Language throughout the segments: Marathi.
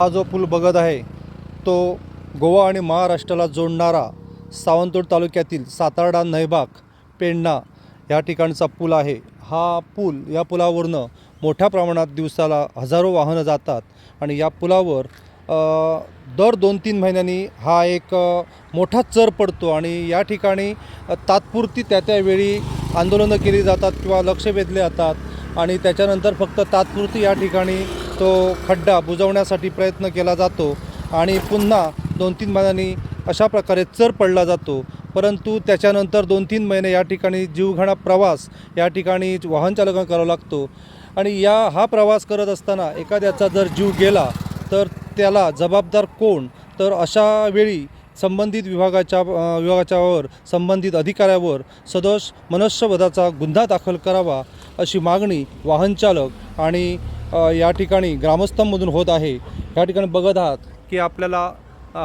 हा जो पूल बघत आहे तो गोवा आणि महाराष्ट्राला जोडणारा सावंतवाडी तालुक्यातील सातार्डा, नयभाग, पेडणा या ठिकाणचा पूल आहे। हा पूल या पुलावरनं मोठ्या प्रमाणात दिवसाला हजारो वाहनं जातात आणि या पुलावर दर 2-3 महिन्यांनी हा एक मोठा चर पडतो आणि या ठिकाणी तात्पुरती त्यावेळी आंदोलनं केली जातात किंवा लक्ष वेधले जातात आणि त्याच्यानंतर फक्त तात्पुरती या ठिकाणी तो खड्डा बुजवण्यासाठी प्रयत्न केला जातो आणि पुन्हा 2-3 महिन्यांनी अशा प्रकारे चर पडला जातो। परंतु त्याच्यानंतर 2-3 महिने या ठिकाणी जीवघेणा प्रवास या ठिकाणी वाहन चालकांना करावा लागतो आणि हा प्रवास करत असताना एखाद्याचा जर जीव गेला तर त्याला जबाबदार कोण? तर अशा वेळी संबंधित विभागाच्यावर संबंधित अधिकाऱ्यावर सदोष मनुष्यवधाचा गुन्हा दाखल करावा अशी मागणी वाहन चालक आणि या ठिकाणी ग्रामस्थांमधून होत आहे। या ठिकाणी बघत आहात की आपल्याला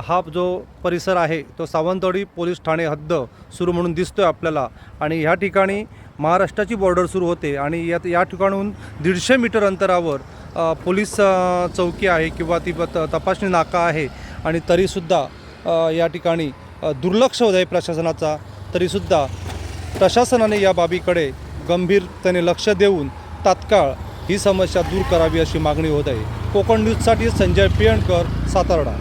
हा जो परिसर आहे तो सावंतवाडी पोलीस ठाणे हद्द सुरू म्हणून दिसतोय आपल्याला आणि ह्या ठिकाणी महाराष्ट्राची बॉर्डर सुरू होते आणि या ठिकाणून 150 मीटर अंतरावर पोलीस चौकी आहे किंवा ती तपासणी नाका आहे आणि तरीसुद्धा या ठिकाणी दुर्लक्ष होत आहे प्रशासनाचा। तरीसुद्धा प्रशासनाने या बाबीकडे गंभीरतेने लक्ष देऊन तात्काळ ही समस्या दूर करावी अशी मागणी होत आहे। कोकण न्यूजसाठी संजय पियणकर, सातार्डा।